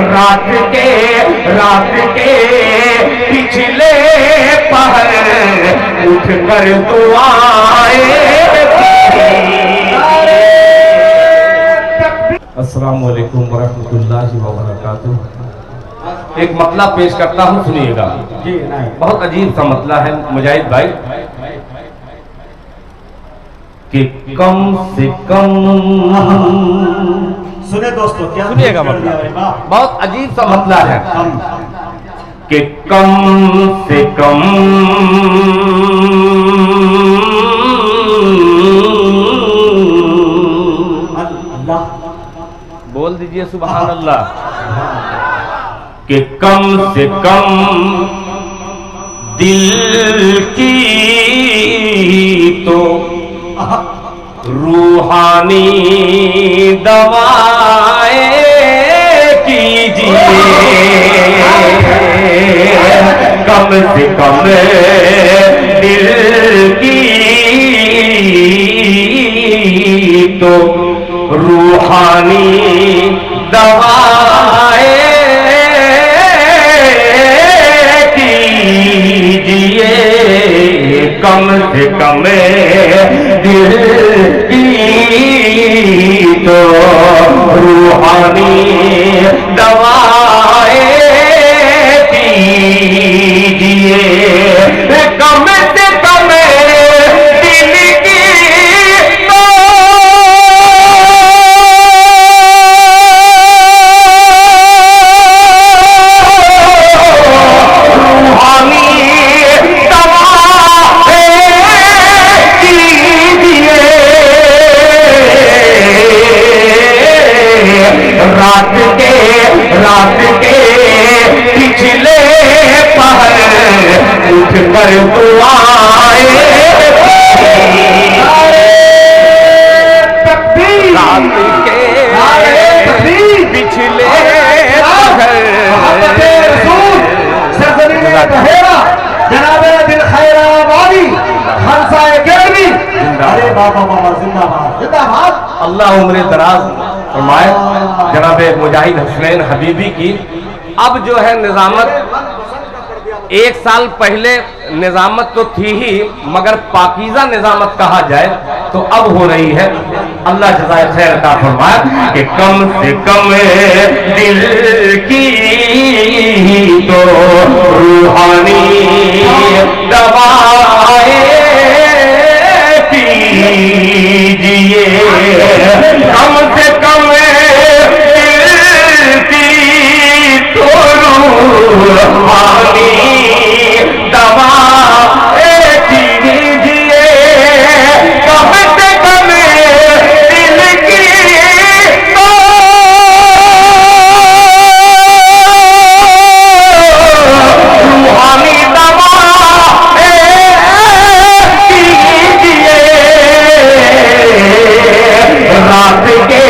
रात के पिछले पहर उठ कर दुआएं। अस्सलाम वालेकुम वरहमतुल्लाहि वबरकातुह। एक मतला पेश करता हूँ, सुनिएगा। जी नहीं, बहुत अजीब सा मतला है मुजाहिद भाई कि कम से कम, सुने दोस्तों, क्या सुनिएगा मतला, बहुत अजीब सा मतला है कि कम से कम अल्लाह, बोल दीजिए सुभान अल्लाह, कि कम से कम दिल की तो रूहानी दवाएं कीजिए। कम से कम दिल की तो रूहानी दवाएं कीजिए। कम से कम दिल की तो रूहानी दवाएं कीजिए। कम से कम दिल की तो रूहानी रात के पिछले पहर उठ कर दुआएं। रात के पिछले पहर जनाबे दिल खैराबादी हंसाए गिरवी। अरे बाबा बाबा, जिंदाबाद जिंदाबाद। अल्लाह उम्र दराज फरमाए जनाबे मुजाहिद हुसैन हबीबी की। अब जो है निजामत, एक साल पहले निजामत तो थी ही, मगर पाकीज़ा निजामत कहा जाए तो अब हो रही है। अल्लाह जज़ाए खैर का फरमाए कि कम से कम दिल की तो रूहानी दवाएं कीजिए। कम से कम दिल की तो रूहानी दवाएं कीजिए। कम से कम दिल की तो रूहानी दवाएं कीजिए। रात के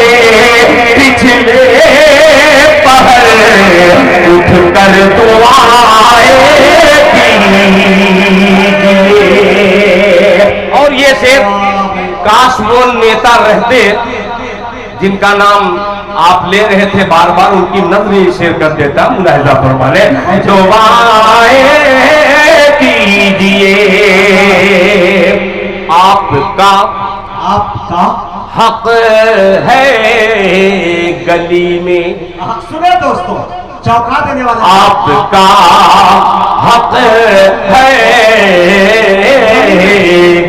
पिछले पहर उठ कर दुआएं कीजिए। और ये शेर काश वो नेता रहते जिनका नाम आप ले रहे थे बार बार, उनकी नज़्म ये शेर कर देता। मुलाहिजा फरमाने दुआएं कीजिए। आपका हक है गली में, सुने दोस्तों, चौंका देने वाले, आपका हक है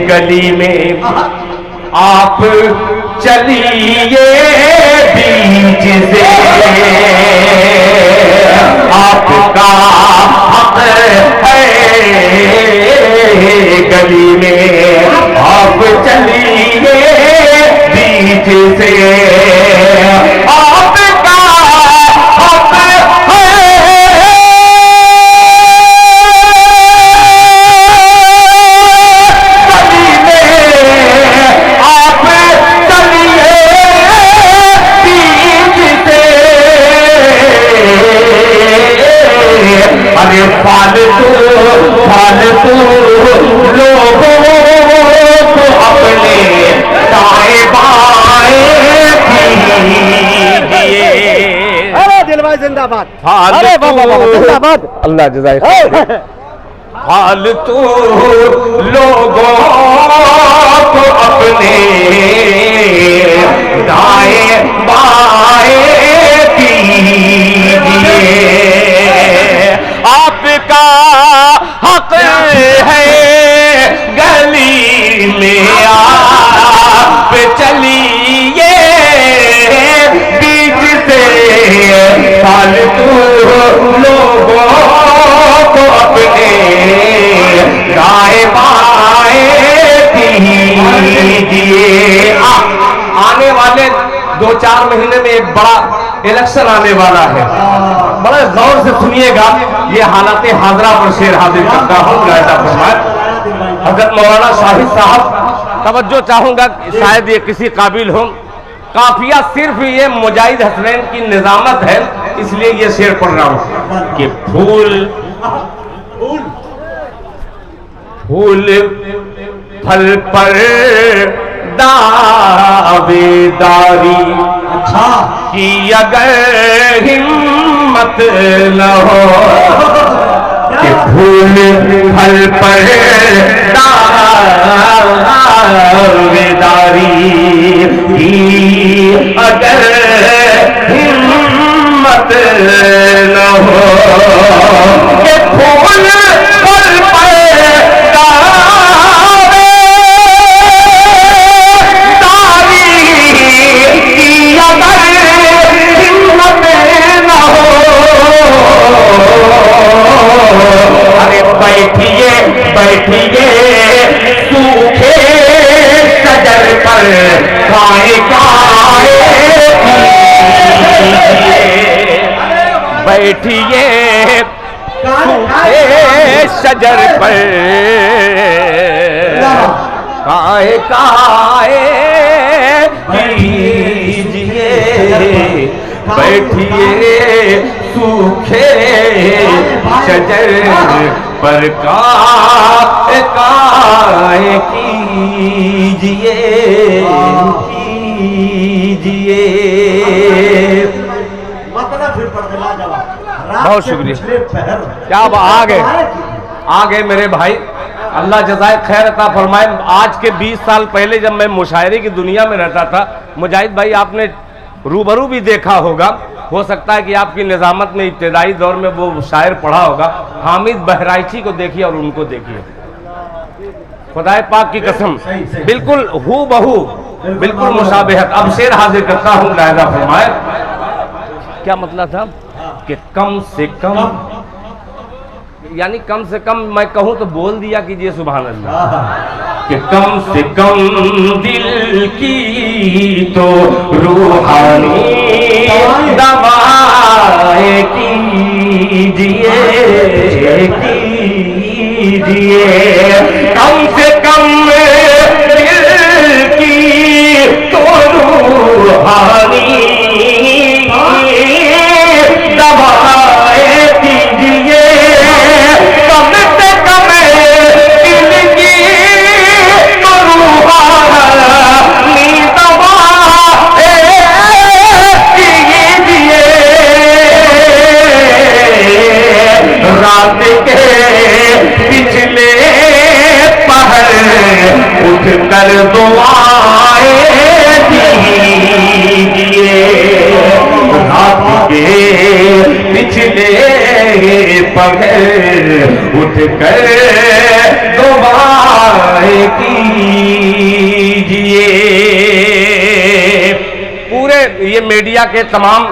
गली में। आप चलिए बीच से, आपका हक है गली में। आप चलिए बीच से, आपका हक है गली में। आप चलिए बीच से। अरे फालतू लोगों को अपने दाएं बाएं कीजिए। दिल भाई जिंदाबाद। फालतू अरे बाबा बाबा जिंदाबाद। अल्लाह जज़ाए फालतू लोगों को अपने दाएं बाएं कीजिए, आपका हक है गली में आप चलिए बीच से, फालतू लोगों को अपने दाएं बाएं कीजिए। आने वाले 2-4 महीने में एक बड़ा इलेक्शन आने वाला है, बड़े गौर से सुनिएगा। ये हालात हाजरा पर शेर हाजिर करता हूँ। हजरत मौलाना शाहिद साहब तवज्जो चाहूंगा, शायद ये किसी काबिल हो। काफिया सिर्फ ये मुजाहिद हसनैन की निजामत है, इसलिए ये शेर पढ़ रहा हूं कि फूल फूल फल पर दावेदारी की अगर हिम्मत न हो, कि फूल फल पर दावेदारी की अगर हिम्मत न हो, कि फूल फल पर दावेदारी की अगर हिम्मत न हो, अरे बैठिए बैठिए सूखे शजर पर गाए गाए, बैठिए सूखे शजर पर गाए गाए कीजिए, बैठिए सूखे शजर पर गाए कीजिए कीजिए। बहुत शुक्रिया। क्या अब आ गए मेरे भाई, अल्लाह जज़ाए खैर अता फरमाए। आज के 20 साल पहले जब मैं मुशायरे की दुनिया में रहता था, मुजाहिद भाई आपने रूबरू भी देखा होगा, हो सकता है कि आपकी निजामत में इब्तदाई दौर में वो शायर पढ़ा होगा। हामिद बहराइची को देखिए और उनको देखिए, खुदाए पाक की कसम बिल्कुल हू बहू, बिल्कुल मुशाबहत। अब शेर हाजिर करता हूँ, लायदा फरमाए। क्या मतलब था कि कम से कम, यानी कम से कम मैं कहूं तो बोल दिया कीजिए सुभान अल्लाह, कि कम से कम दिल की तो रूहानी दवाएं कीजिए कीजिए, कम से कम दिल की तो रूहानी दवाएं कीजिए, कम से कम दिल की तो रूहानी दवाएं कीजिए, रात के पिछले पहर उठ कर दुआएं कीजिए, रात के पिछले पहर उठ कर दुआएं कीजिए। पूरे ये मीडिया के तमाम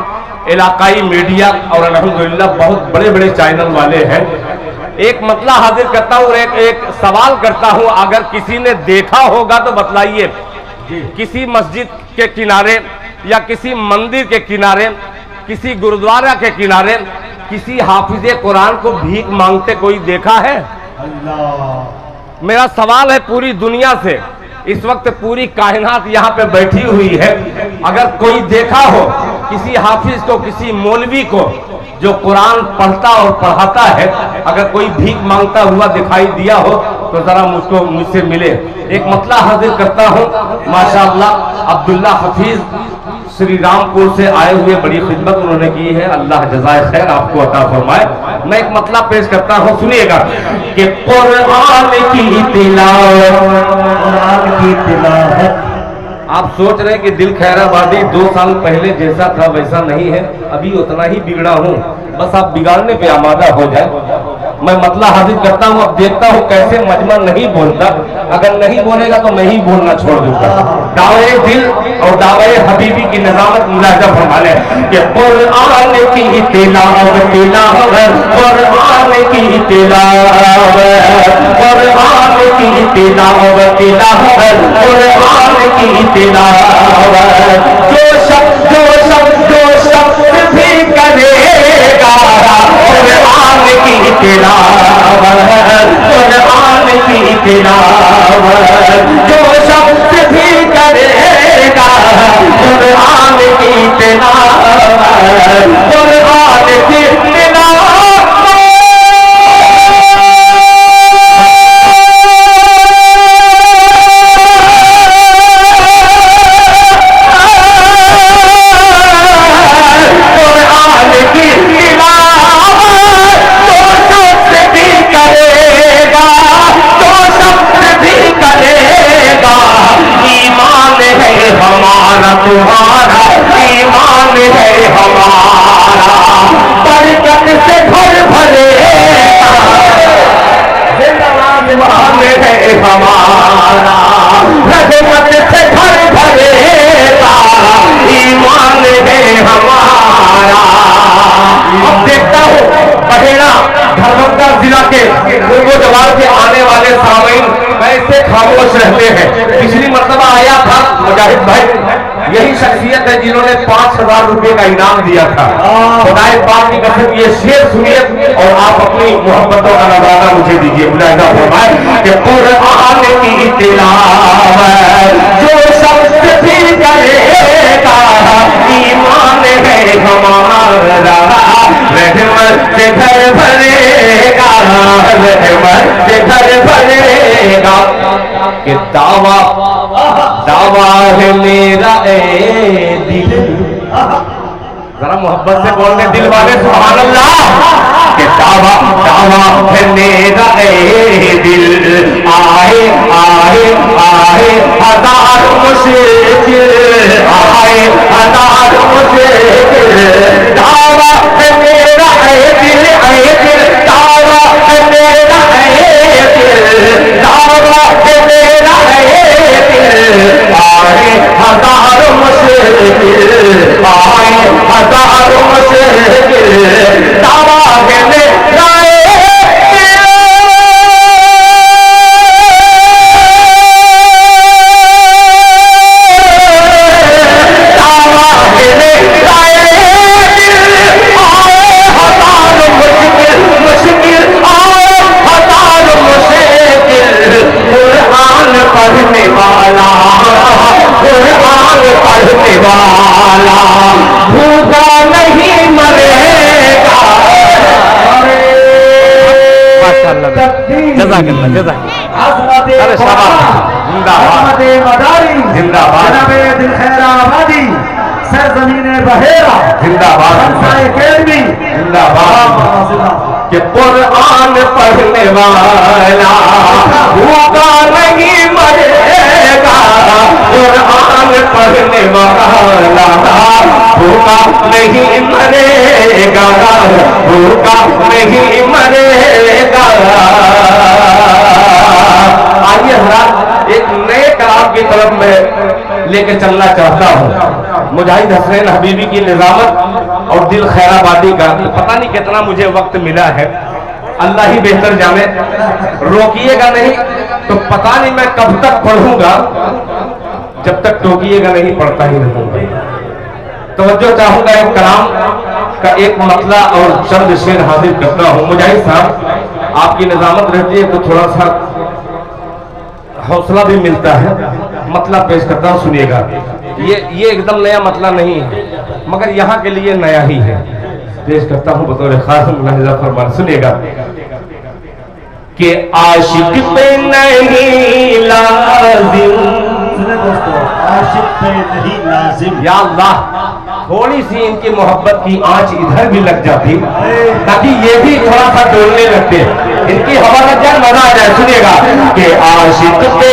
इलाकाई मीडिया और अल्हम्दुलिल्लाह बहुत बड़े बड़े चैनल वाले हैं। एक मतला हाजिर करता हूँ और एक सवाल करता हूँ, अगर किसी ने देखा होगा तो बतलाइए। किसी मस्जिद के किनारे या किसी मंदिर के किनारे, किसी गुरुद्वारा के किनारे किसी हाफिज़े कुरान को भीख मांगते कोई देखा है? मेरा सवाल है पूरी दुनिया से, इस वक्त पूरी कायनात यहाँ पे बैठी हुई है, अगर कोई देखा हो किसी हाफिज को, किसी मौलवी को जो कुरान पढ़ता और पढ़ाता है, अगर कोई भीख मांगता हुआ दिखाई दिया हो तो जरा मुझसे मिले। एक मतला हाजिर करता हूँ, माशाअल्लाह अब्दुल्ला हफीज श्री रामपुर से आए हुए बड़ी खिदमत उन्होंने की है, अल्लाह जज़ाए खैर आपको अता फरमाए। मैं एक मतलब पेश करता हूँ, सुनिएगा कि कुरान की तिलावत। आप सोच रहे हैं कि दिल खैराबादी 2 साल पहले जैसा था वैसा नहीं है, अभी उतना ही बिगड़ा हूँ, बस आप बिगाड़ने पे आमादा हो जाए। मैं मतलब हाजिर करता हूँ, अब देखता हूँ कैसे मजमा नहीं बोलता, अगर नहीं बोलेगा तो मैं ही बोलना छोड़ दूंगा। दावे दिल और दावे हबीबी की निजामत मुलाजा फरमा ले कि कुरान की तिलावत, तिलावत, कुरान की तिलावत, कुरान की तिलावत, तिलावत, कुरान की तिलावत। जो शब्द भी करेगा कुरान की तिलावत, कुरान की तिलावत। जो शब्द भी करेगा कुरान की तिलावत, कुरान की तुम्हारा ईमान है हमारा, बरकत से भर भरेगा, ईमान है हमारा, रहमत से भर भरेगा, ईमान है हमारा। अब देखता हूँ बहेड़ा धर्मंगा जिला के जवाब से आने वाले सामीन कैसे खामोश रहते हैं। पिछली मर्तबा आया था मुजाहिद भाई, यही शख्सियत है जिन्होंने 5000 रुपए का इनाम दिया था। खुदाए पाक की कसम, ये शेर सुनिए और आप अपनी मोहब्बतों का नज़ारा मुझे दीजिए। मुलाहिजा फरमाए कि कुरान की तिलावत जो शख्स भी करेगा ईमान है हमारा, रहमत से घर भरेगा, रहमत से घर भरेगा। कि दावा है मेरा ए दिल, जरा मोहब्बत से बोलने दिल वाले सुभान अल्लाह। कि दावा है मेरा ए दिल, आए आए आए हजार मुश्किल, आए हजार मुश्किल। दावा है मेरा ए दिल, दावा है मेरा ए दिल, दावा है मेरा ए दिल। आए हजार मुश्किल, आए हजार मुश्किल, दावा है मेरा ए भूखा नहीं मरेगा। जज़ाकल्लाह जज़ाकल्लाह। अरे शाबाश, जिंदाबाद जिंदाबाद, दिल खैराबादी सरजमीन बहेरा जिंदाबाद जिंदाबाद। कि कुरान पढ़ने वाला भूखा नहीं मरेगा, कुरान पढ़ने वाला भूखा नहीं मरेगा, भूखा नहीं मरेगा। आइए हज़रात, एक नए कलाम की तरफ मैं लेके चलना चाहता हूँ। मुजाहिद हसनैन हबीबी की निजामत और दिल खैराबादी का पता नहीं कितना मुझे वक्त मिला है, अल्लाह ही बेहतर जाने। रोकिएगा नहीं तो पता नहीं मैं कब तक पढ़ूंगा, जब तक टोकिएगा नहीं पढ़ता ही रहूंगा। तवज्जो चाहूंगा, एक कलाम का एक मतला और चंद शेर हाजिर करता हूँ। मुजाहिद साहब, आपकी निजामत रहती है तो थोड़ा सा हौसला भी मिलता है। मतला पेश करता हूँ, सुनिएगा। ये एकदम नया मतला नहीं है, मगर यहाँ के लिए नया ही है। पेश करता हूँ बतौर खास मुलाहिजा फरमान, सुनिएगा। कि आशिक पे नहीं लाजिम सुने दोस्तों, आशिक पे नहीं लाजिम। या अल्लाह, थोड़ी सी इनकी मोहब्बत की आंच इधर भी लग जाती ताकि ये भी थोड़ा सा डोलने लगते। इनकी हवा लग जाए, मजा आ जाए। सुनिएगा कि आशिक पे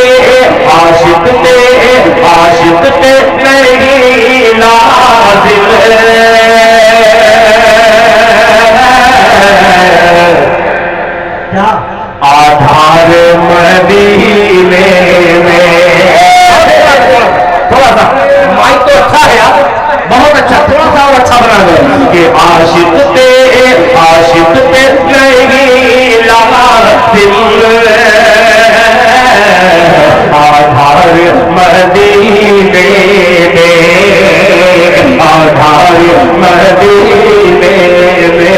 नहीं लाजिम, क्या आधार मदीने में। थोड़ा सा माइक तो अच्छा है यार, बहुत अच्छा, थोड़ा सा और अच्छा बना दो कि आशिक पे नहीं लाजिम, आधार मदीने में, आधार मदीने में,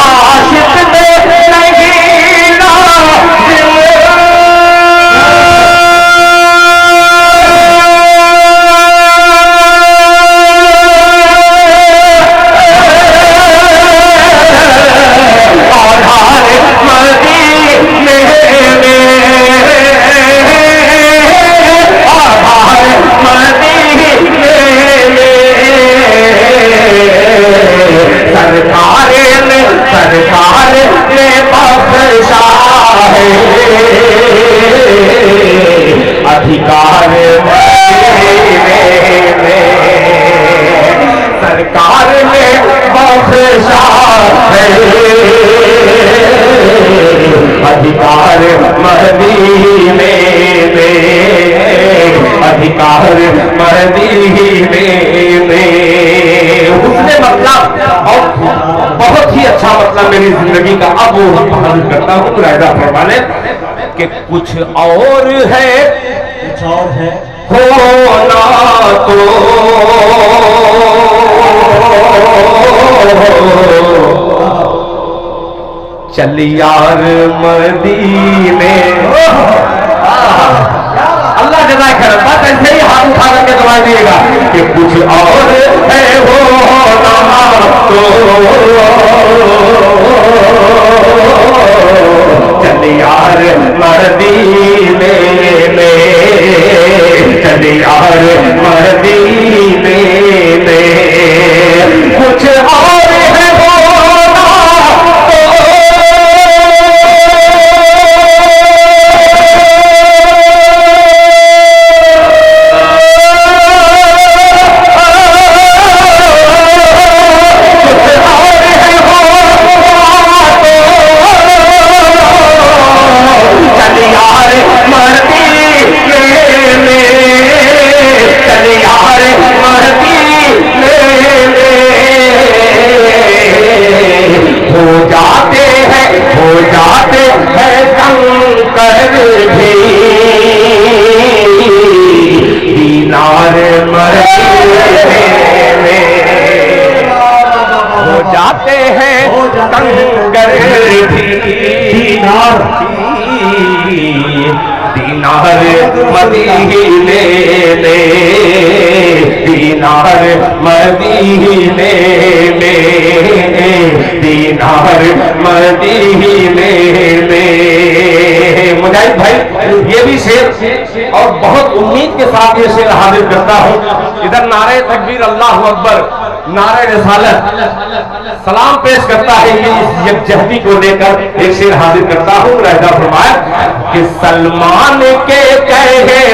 आशिक पे नहीं लाजिम। सरकार ने बख्शा है अधिकार मदीने में, सरकार ने बख्शा है अधिकार मदीने में, अधिकार मदीने में। उसने मतलब और बहुत ही अच्छा मतलब मेरी जिंदगी का अब वो हम करता हूँ मुलाहिजा फरमाने कि कुछ और है, कुछ और है होना तो चल यार मदीने। अल्लाह जज़ाए खैर, बस ऐसे ही हाथ उठा करके दबा दिएगा कि कुछ और है होना तो चल यार मदीने में, चल यार मदीने में, कुछ और है होना तो जाते हैं कंकर दीनार, दीनार मदीने में, दीनार मदीने में, दीनार मदीने में। मुजाहिद भाई ये भी शेर और बहुत उम्मीद के साथ ये शेर हाजिर करता हूँ। इधर नारे तकबीर अल्लाहु अकबर, नारे रिसालत सलाम पेश करता है। ये इस यकजहती को लेकर एक शेर हाजिर करता हूँ। मुलाहिजा फरमाया कि सलमान के कहने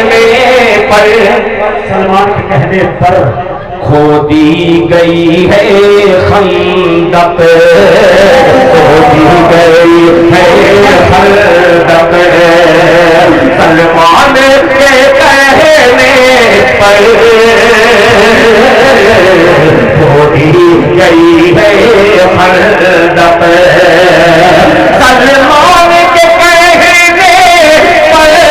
पर, सलमान के कहने पर खो दी गई है खंदक, खो दी गई है खंदक, सलमान के कहने पर खो दी गई है खंदक, सलमान के कहने पर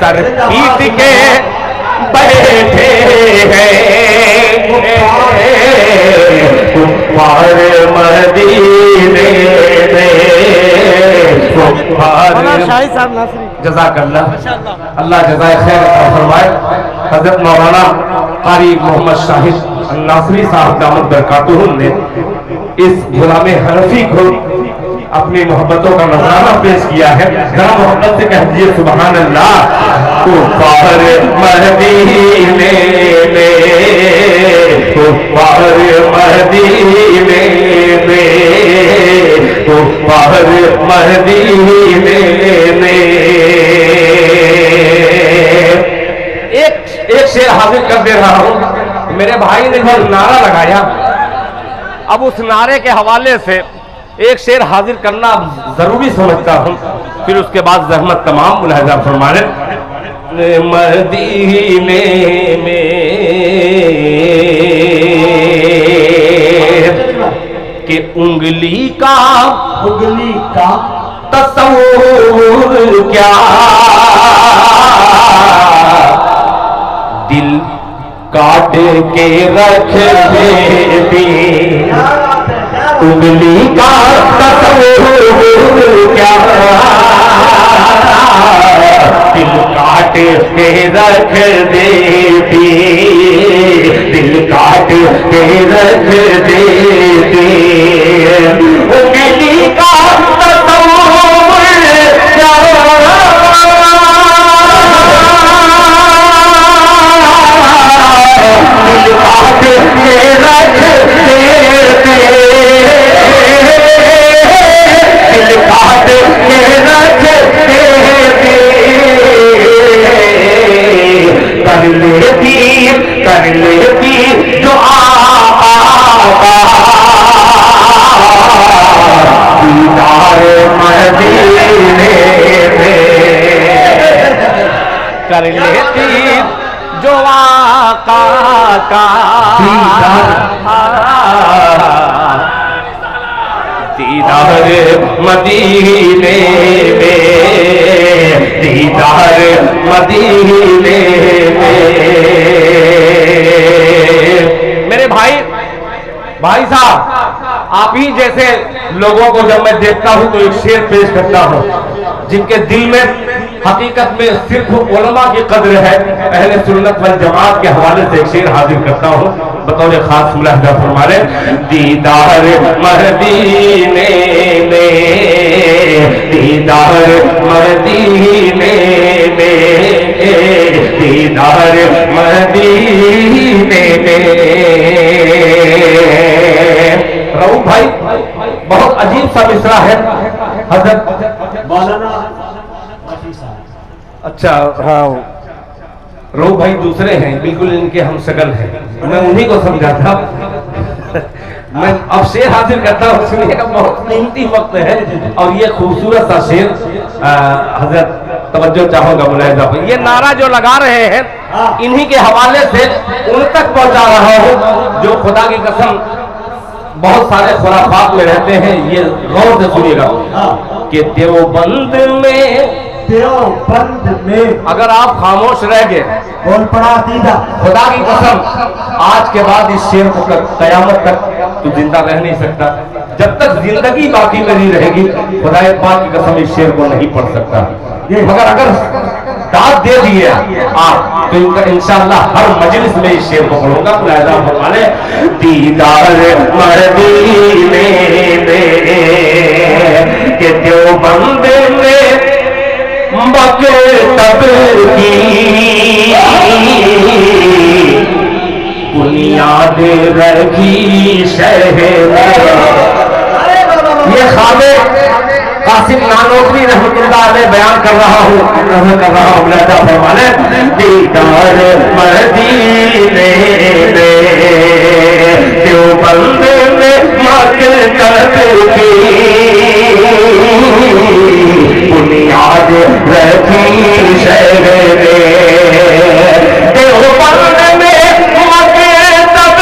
सर पीट के बैठे हैं कुफ्फार मदीने में, कुफ्फार। जज़ाकल्लाह, अल्लाह जज़ाए खैर फरमाए। हजरत मौलाना कारी मोहम्मद शाहिद नासरी साहब दामद बरकातुहू ने इस गुलाम हनफी को अपनी मोहब्बतों का नजराना पेश किया है। जरा मोहब्बत से कह दीजिए सुभान अल्लाह। कुफ्फार मदीने में, कुफ्फार मदीने में, कुफ्फार मदीने में। एक शेर हाजिर कर दे रहा हूं। मेरे भाई ने जो नारा लगाया, अब उस नारे के हवाले से एक शेर हाजिर करना जरूरी समझता हूं, फिर उसके बाद जहमत तमाम मुलाहिजा फरमाने। मदीने में कि उंगली का तस्वुर क्या, दिल काट के रख देती, उंगली का तस्वुर क्या, दिल काट के रख देती, दिल काट के रख देती, उंगली का तस्वुर क्या, दिल काट के रख देते, दिल काट के रख देते, कर लेती जो आका दीदार मदीने में, कर लेती जो आका का दीदार मदीने में, दीदार मदीने में। मेरे भाई साहब, आप ही जैसे लोगों को जब मैं देखता हूं तो एक शेर पेश करता हूं, जिनके दिल में हकीकत में सिर्फ उलमा की कद्र है। अहले सुन्नत वल जमात के हवाले से एक शेर हाजिर करता हूं, बतौर खास मुलाहिजा फरमाने। दीदार मदीने में, दीदार मदीने में, दीदार मदीने में। रऊफ भाई, बहुत अजीब सा मिसरा है हजरत मौलाना। अच्छा हाँ, रऊफ भाई दूसरे हैं, बिल्कुल इनके हम शक्ल हैं, मैं उन्हीं को समझा था। मैं अब शेर हाजिर करता हूँ, सुनिए का बहुत कीमती वक्त है। और ये खूबसूरत सा शेर हजरत तवज्जो चाहूंगा मुलाहिजा पर। ये नारा जो लगा रहे हैं, इन्हीं के हवाले से उन तक पहुंचा रहा हूँ जो खुदा की कसम बहुत सारे खुराफात में रहते हैं। ये गौर से सुनिएगा कि देवबंद में अगर आप खामोश रह गए, बोल पड़ा दीदा, खुदा की कसम आज के बाद इस शेर को कयामत तक तू जिंदा रह नहीं सकता। जब तक जिंदगी बाकी मेरी रहेगी, खुदा पाक की कसम इस शेर को नहीं पढ़ सकता। मगर अगर दाद दे दिए आप तो इंशाअल्लाह हर मजलिस में इस शेर को पढ़ूंगा। फरमाने दीदार मदीने में के देवबंद में मकतब की बुनियाद रखी शहर में। ये ख्वाबे कासिम नानोत्री रहमतुल्लाह अलैह बयान कर रहा हूँ। फरमाने दीदार मदीने में देवबंद में मकतब की बुनियाद रखी शहर में। देवबंद में मकतब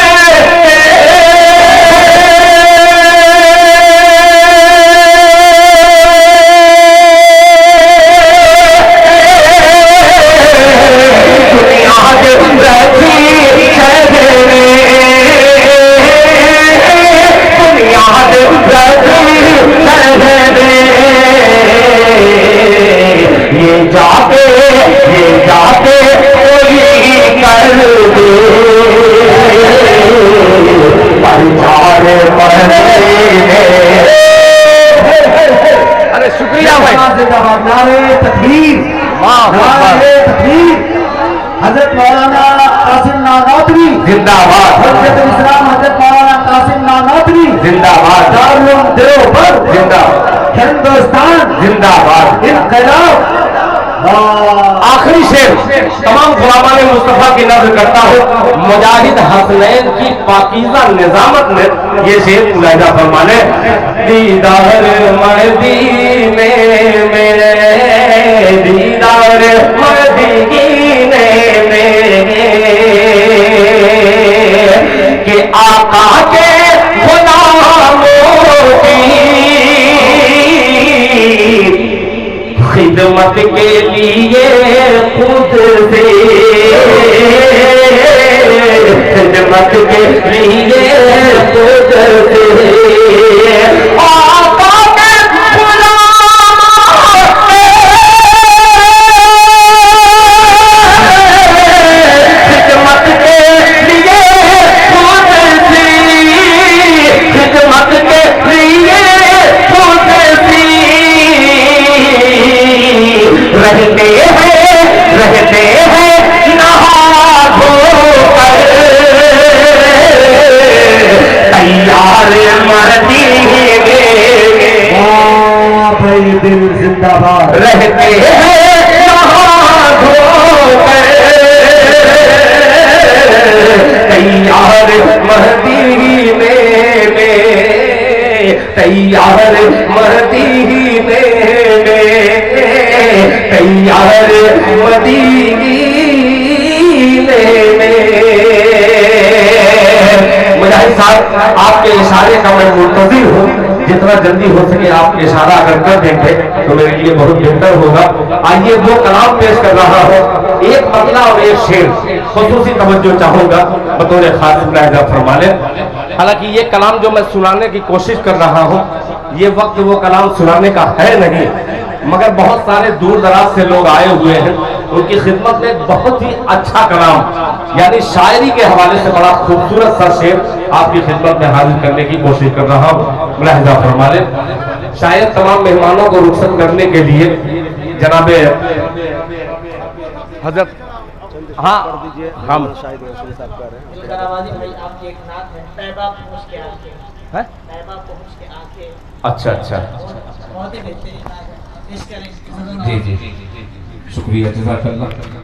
बात ये जाते कोई कर दे अरे शुक्रिया भाई। नारे तकबीर, नारे तकबीर। हजरत मौलाना कासिम नानातवी जिंदाबाद, हजरत इस्लाम हजरत मौलाना कासिम नानातवी जिंदाबाद, दारुल देवबंद जिंदाबाद, हिंदुस्तान जिंदाबाद, इनकलाब। आखिरी शेर तमाम गुलामान मुस्तफा की नज़र करता हूँ। मुजाहिद हसनैन की पाकीज़ा निजामत में ये शेर मुलाहिजा फरमाने। दीदार मदीने मेरे, दीदार मदीने मेरे के आका के गुलामों की खिदमत के लिए खुद से, खिदमत के लिए खुद से आका के गुलाम, खिदमत के लिए खुद से, खिदमत के लिए खुद से रहते हैं नहा धोकर तैयार मदीने भाई दिल जिंदाबाद। रहते हैं नहा धोकर तैयार मदीने में, तैयार मदीने में, तैयार मदीने में। मुजाहिद साहब आपके इशारे का मैं मुंतजिर हूँ, जितना जल्दी हो सके आप इशारा अगर कर देंगे तो मेरे लिए बहुत बेहतर होगा। आइए वो कलाम पेश कर रहा हूँ, एक मतला और एक शेर, खुसूसी तवज्जो चाहूंगा बतौर खास मुलाहिजा फरमा लें। हालांकि ये कलाम जो मैं सुनाने की कोशिश कर रहा हूँ, ये वक्त वो कलाम सुनाने का है नहीं, मगर बहुत सारे दूर दराज से लोग आए हुए हैं, उनकी खिदमत में बहुत ही अच्छा कलाम यानी शायरी के हवाले से बड़ा खूबसूरत सा शेर आपकी खिदमत में हाजिर करने की कोशिश कर रहा हूँ। मुलाहिजा फरमा लें। शायद तमाम मेहमानों को रुखसत करने के लिए जनाबे हजरत हाँ हम अच्छा अच्छा जी जी शुक्रिया जज़ाकल्लाह।